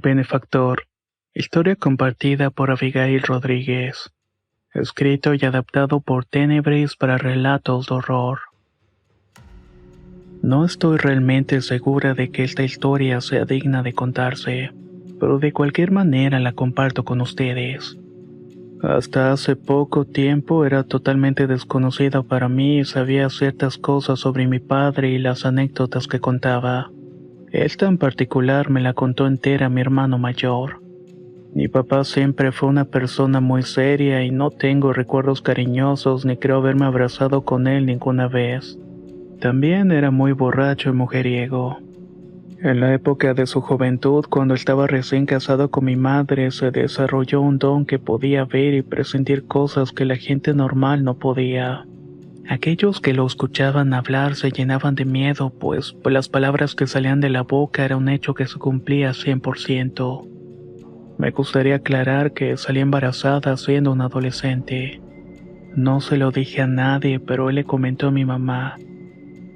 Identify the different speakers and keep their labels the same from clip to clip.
Speaker 1: benefactor. Historia compartida por Abigail Rodríguez. Escrito y adaptado por Tenebris para relatos de horror. No estoy realmente segura de que esta historia sea digna de contarse, pero de cualquier manera la comparto con ustedes. Hasta hace poco tiempo era totalmente desconocida para mí y sabía ciertas cosas sobre mi padre y las anécdotas que contaba. Esta en particular me la contó entera mi hermano mayor. Mi papá siempre fue una persona muy seria y no tengo recuerdos cariñosos ni creo haberme abrazado con él ninguna vez. También era muy borracho y mujeriego. En la época de su juventud, cuando estaba recién casado con mi madre, se desarrolló un don que podía ver y presentir cosas que la gente normal no podía. Aquellos que lo escuchaban hablar se llenaban de miedo, pues las palabras que salían de la boca era un hecho que se cumplía 100%. Me gustaría aclarar que salí embarazada siendo una adolescente. No se lo dije a nadie, pero él le comentó a mi mamá.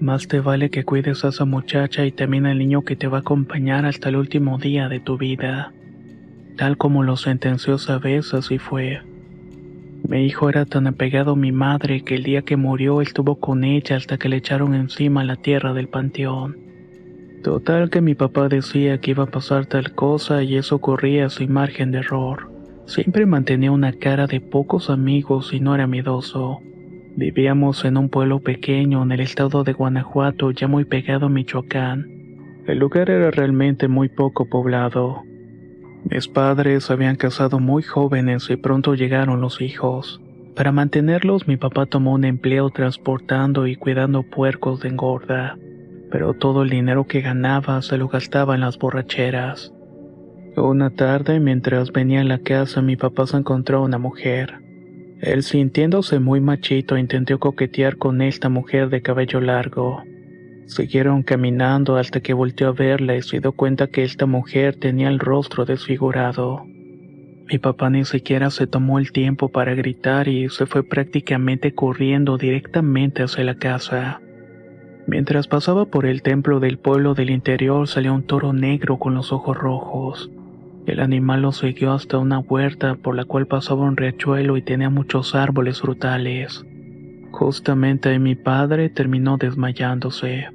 Speaker 1: Más te vale que cuides a esa muchacha y también al niño que te va a acompañar hasta el último día de tu vida. Tal como lo sentenció esa vez, así fue. Mi hijo era tan apegado a mi madre que el día que murió estuvo con ella hasta que le echaron encima la tierra del panteón. Total que mi papá decía que iba a pasar tal cosa y eso ocurría sin margen de error. Siempre mantenía una cara de pocos amigos y no era miedoso. Vivíamos en un pueblo pequeño en el estado de Guanajuato, ya muy pegado a Michoacán. El lugar era realmente muy poco poblado. Mis padres se habían casado muy jóvenes y pronto llegaron los hijos. Para mantenerlos, mi papá tomó un empleo transportando y cuidando puercos de engorda, pero todo el dinero que ganaba se lo gastaba en las borracheras. Una tarde, mientras venía a la casa, mi papá se encontró a una mujer. Él, sintiéndose muy machito, intentó coquetear con esta mujer de cabello largo. Siguieron caminando hasta que volteó a verla y se dio cuenta que esta mujer tenía el rostro desfigurado. Mi papá ni siquiera se tomó el tiempo para gritar y se fue prácticamente corriendo directamente hacia la casa. Mientras pasaba por el templo del pueblo del interior salió un toro negro con los ojos rojos. El animal lo siguió hasta una huerta por la cual pasaba un riachuelo y tenía muchos árboles frutales. Justamente ahí mi padre terminó desmayándose.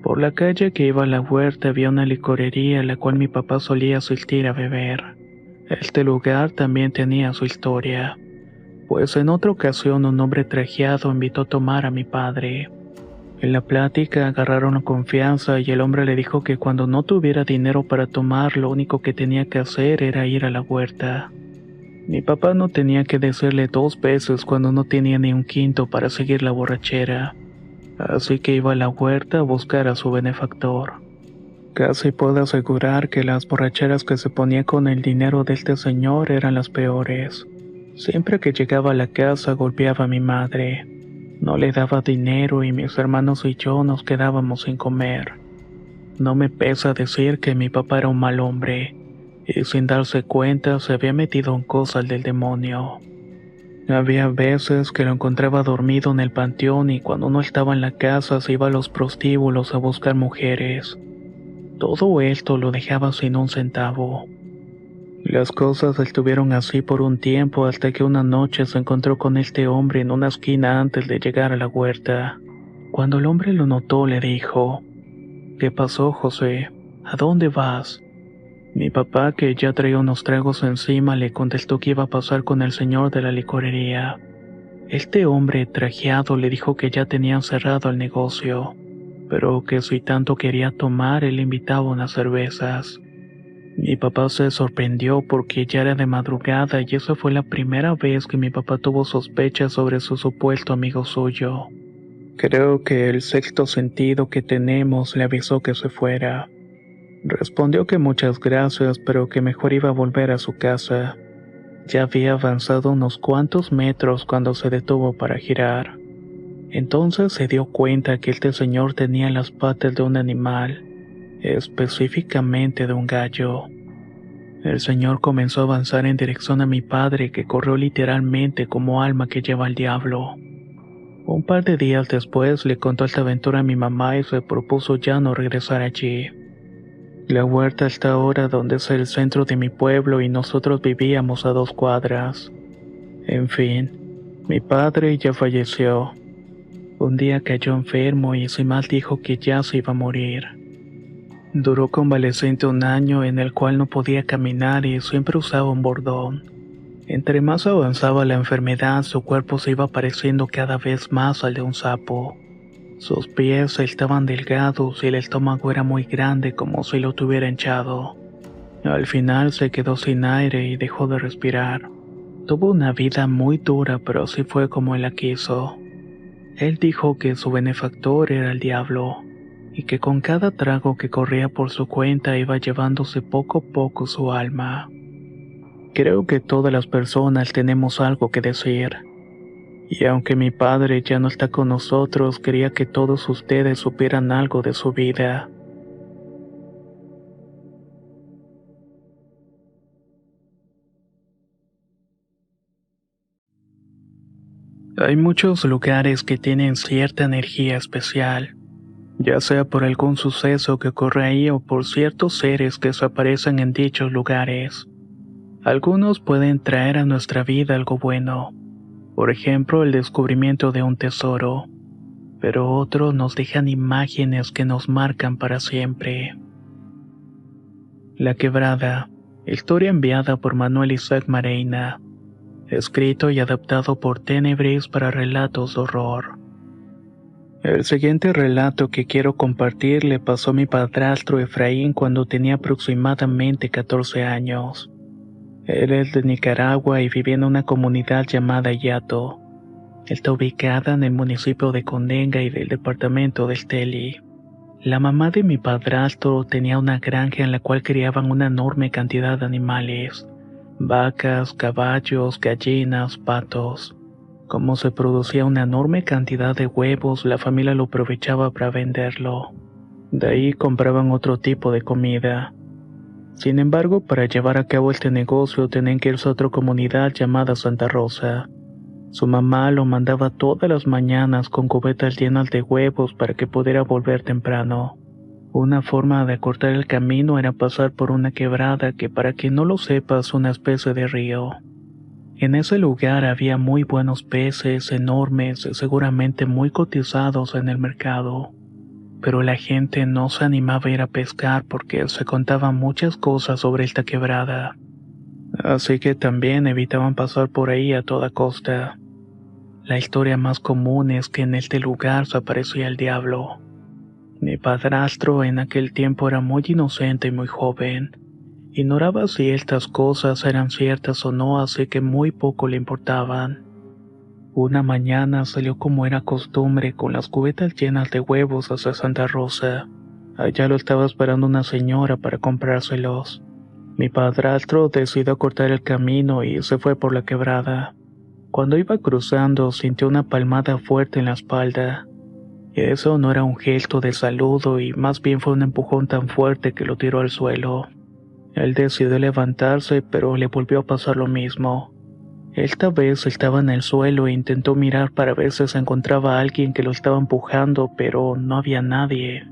Speaker 1: Por la calle que iba a la huerta había una licorería a la cual mi papá solía asistir a beber. Este lugar también tenía su historia, pues en otra ocasión un hombre trajeado invitó a tomar a mi padre. En la plática agarraron confianza y el hombre le dijo que cuando no tuviera dinero para tomar, lo único que tenía que hacer era ir a la huerta. Mi papá no tenía que decirle dos veces cuando no tenía ni un quinto para seguir la borrachera, así que iba a la huerta a buscar a su benefactor. Casi puedo asegurar que las borracheras que se ponía con el dinero de este señor eran las peores. Siempre que llegaba a la casa golpeaba a mi madre. No le daba dinero y mis hermanos y yo nos quedábamos sin comer. No me pesa decir que mi papá era un mal hombre, y sin darse cuenta se había metido en cosas del demonio. Había veces que lo encontraba dormido en el panteón y cuando no estaba en la casa se iba a los prostíbulos a buscar mujeres. Todo esto lo dejaba sin un centavo. Las cosas estuvieron así por un tiempo hasta que una noche se encontró con este hombre en una esquina antes de llegar a la huerta. Cuando el hombre lo notó le dijo: «¿Qué pasó, José? ¿A dónde vas?». Mi papá, que ya traía unos tragos encima, le contestó que iba a pasar con el señor de la licorería. Este hombre trajeado le dijo que ya tenían cerrado el negocio, pero que si tanto quería tomar, él invitaba unas cervezas. Mi papá se sorprendió porque ya era de madrugada y esa fue la primera vez que mi papá tuvo sospechas sobre su supuesto amigo suyo. Creo que el sexto sentido que tenemos le avisó que se fuera. Respondió que muchas gracias, pero que mejor iba a volver a su casa. Ya había avanzado unos cuantos metros cuando se detuvo para girar. Entonces se dio cuenta que este señor tenía las patas de un animal, específicamente de un gallo. El señor comenzó a avanzar en dirección a mi padre, que corrió literalmente como alma que lleva al diablo. Un par de días después le contó esta aventura a mi mamá y se propuso ya no regresar allí. La huerta está ahora donde es el centro de mi pueblo y nosotros vivíamos a 2 cuadras. En fin, mi padre ya falleció. Un día cayó enfermo y sin más dijo que ya se iba a morir. Duró convaleciente un año en el cual no podía caminar y siempre usaba un bordón. Entre más avanzaba la enfermedad, su cuerpo se iba pareciendo cada vez más al de un sapo. Sus pies estaban delgados y el estómago era muy grande como si lo tuviera hinchado. Al final se quedó sin aire y dejó de respirar. Tuvo una vida muy dura, pero así fue como él la quiso. Él dijo que su benefactor era el diablo, y que con cada trago que corría por su cuenta iba llevándose poco a poco su alma. Creo que todas las personas tenemos algo que decir, y aunque mi padre ya no está con nosotros, quería que todos ustedes supieran algo de su vida. Hay muchos lugares que tienen cierta energía especial, ya sea por algún suceso que ocurre ahí o por ciertos seres que desaparecen en dichos lugares. Algunos pueden traer a nuestra vida algo bueno, por ejemplo el descubrimiento de un tesoro, pero otros nos dejan imágenes que nos marcan para siempre. La Quebrada, historia enviada por Manuel Isaac Mareina, escrito y adaptado por Tenebris para relatos de horror. El siguiente relato que quiero compartir le pasó a mi padrastro Efraín cuando tenía aproximadamente 14 años. Él es de Nicaragua y vivía en una comunidad llamada Yato. Está ubicada en el municipio de Condenga y del departamento de Esteli. La mamá de mi padrastro tenía una granja en la cual criaban una enorme cantidad de animales: vacas, caballos, gallinas, patos. Como se producía una enorme cantidad de huevos, la familia lo aprovechaba para venderlo. De ahí compraban otro tipo de comida. Sin embargo, para llevar a cabo este negocio tenían que irse a otra comunidad llamada Santa Rosa. Su mamá lo mandaba todas las mañanas con cubetas llenas de huevos para que pudiera volver temprano. Una forma de acortar el camino era pasar por una quebrada que, para quien no lo sepa, es una especie de río. En ese lugar había muy buenos peces, enormes, seguramente muy cotizados en el mercado. Pero la gente no se animaba a ir a pescar porque se contaban muchas cosas sobre esta quebrada. Así que también evitaban pasar por ahí a toda costa. La historia más común es que en este lugar se aparecía el diablo. Mi padrastro en aquel tiempo era muy inocente y muy joven. Ignoraba si estas cosas eran ciertas o no, así que muy poco le importaban. Una mañana salió como era costumbre con las cubetas llenas de huevos hacia Santa Rosa. Allá lo estaba esperando una señora para comprárselos. Mi padrastro decidió cortar el camino y se fue por la quebrada. Cuando iba cruzando sintió una palmada fuerte en la espalda. Eso no era un gesto de saludo y más bien fue un empujón tan fuerte que lo tiró al suelo. Él decidió levantarse, pero le volvió a pasar lo mismo. Esta vez estaba en el suelo e intentó mirar para ver si se encontraba alguien que lo estaba empujando, pero no había nadie.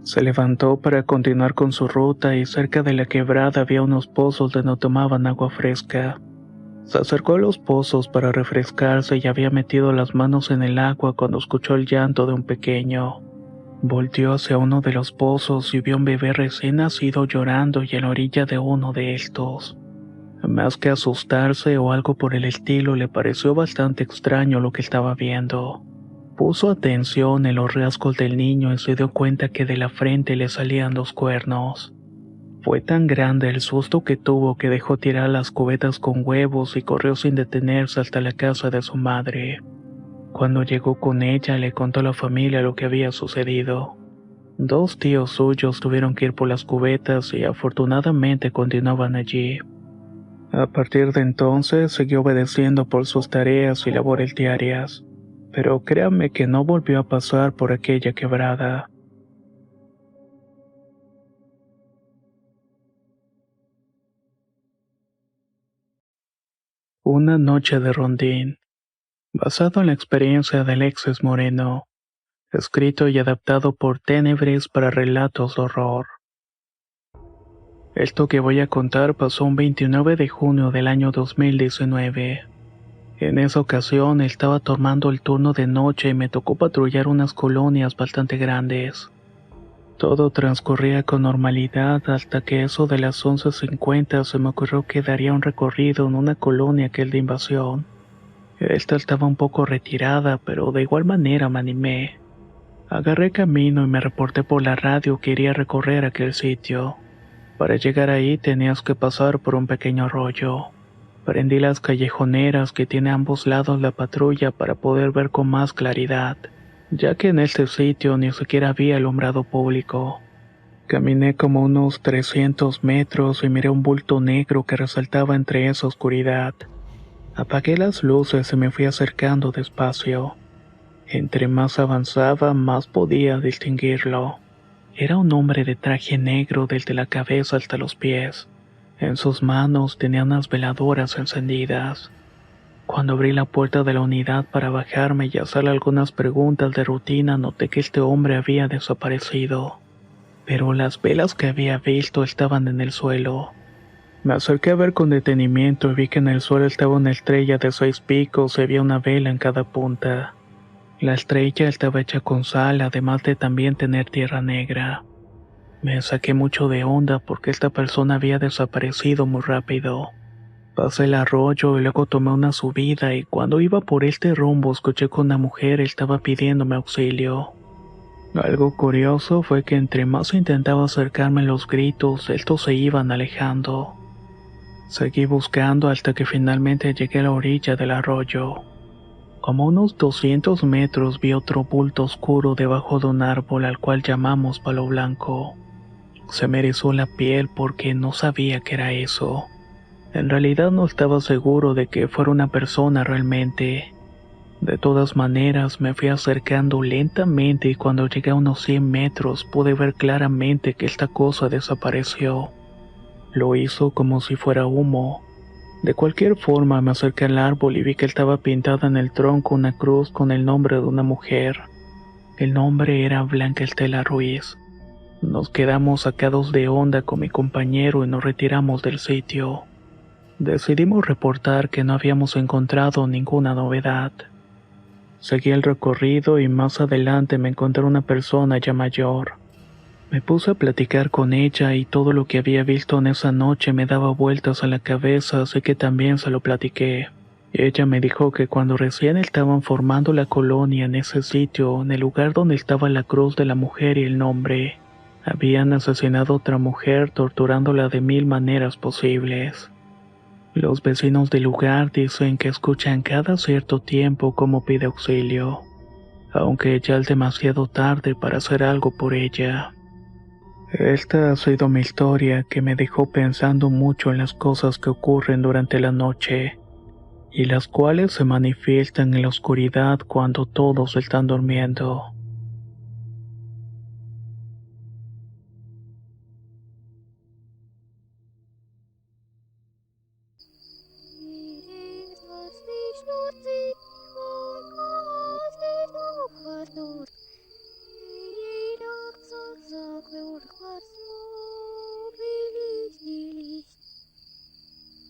Speaker 1: Se levantó para continuar con su ruta y cerca de la quebrada había unos pozos donde tomaban agua fresca. Se acercó a los pozos para refrescarse y había metido las manos en el agua cuando escuchó el llanto de un pequeño. Volteó hacia uno de los pozos y vio un bebé recién nacido llorando y en la orilla de uno de estos. Más que asustarse o algo por el estilo, le pareció bastante extraño lo que estaba viendo. Puso atención en los rasgos del niño y se dio cuenta que de la frente le salían 2 cuernos. Fue tan grande el susto que tuvo que dejó tirar las cubetas con huevos y corrió sin detenerse hasta la casa de su madre. Cuando llegó con ella, le contó a la familia lo que había sucedido. 2 tíos suyos tuvieron que ir por las cubetas y afortunadamente continuaban allí. A partir de entonces siguió obedeciendo por sus tareas y labores diarias, pero créame que no volvió a pasar por aquella quebrada. Una noche de rondín, basado en la experiencia de Alexis Moreno, escrito y adaptado por Tenebris para relatos de horror. Esto que voy a contar pasó un 29 de junio del año 2019. En esa ocasión estaba tomando el turno de noche y me tocó patrullar unas colonias bastante grandes. Todo transcurría con normalidad hasta que eso de las 11:50 se me ocurrió que daría un recorrido en una colonia que es de invasión. Esta estaba un poco retirada, pero de igual manera me animé. Agarré camino y me reporté por la radio que iría a recorrer aquel sitio. Para llegar ahí tenías que pasar por un pequeño arroyo. Prendí las callejoneras que tiene a ambos lados la patrulla para poder ver con más claridad, ya que en este sitio ni siquiera había alumbrado público. Caminé como unos 300 metros y miré un bulto negro que resaltaba entre esa oscuridad. Apagué las luces y me fui acercando despacio. Entre más avanzaba, más podía distinguirlo. Era un hombre de traje negro desde la cabeza hasta los pies. En sus manos tenía unas veladoras encendidas. Cuando abrí la puerta de la unidad para bajarme y hacerle algunas preguntas de rutina, noté que este hombre había desaparecido. Pero las velas que había visto estaban en el suelo. Me acerqué a ver con detenimiento y vi que en el suelo estaba una estrella de 6 picos y había una vela en cada punta. La estrella estaba hecha con sal, además de también tener tierra negra. Me saqué mucho de onda porque esta persona había desaparecido muy rápido. Pasé el arroyo y luego tomé una subida y cuando iba por este rumbo escuché que una mujer estaba pidiéndome auxilio. Algo curioso fue que entre más intentaba acercarme los gritos, estos se iban alejando. Seguí buscando hasta que finalmente llegué a la orilla del arroyo. Como unos 200 metros vi otro bulto oscuro debajo de un árbol al cual llamamos palo blanco. Se me erizó la piel porque no sabía qué era eso. En realidad no estaba seguro de que fuera una persona realmente. De todas maneras me fui acercando lentamente y cuando llegué a unos 100 metros pude ver claramente que esta cosa desapareció. Lo hizo como si fuera humo. De cualquier forma me acerqué al árbol y vi que estaba pintada en el tronco una cruz con el nombre de una mujer. El nombre era Blanca Estela Ruiz. Nos quedamos sacados de onda con mi compañero y nos retiramos del sitio. Decidimos reportar que no habíamos encontrado ninguna novedad. Seguí el recorrido y más adelante me encontré una persona ya mayor. Me puse a platicar con ella y todo lo que había visto en esa noche me daba vueltas a la cabeza, así que también se lo platiqué. Ella me dijo que cuando recién estaban formando la colonia en ese sitio, en el lugar donde estaba la cruz de la mujer y el nombre, habían asesinado a otra mujer torturándola de 1000 maneras posibles. Los vecinos del lugar dicen que escuchan cada cierto tiempo cómo pide auxilio, aunque ya es demasiado tarde para hacer algo por ella. Esta ha sido mi historia que me dejó pensando mucho en las cosas que ocurren durante la noche y las cuales se manifiestan en la oscuridad cuando todos están durmiendo.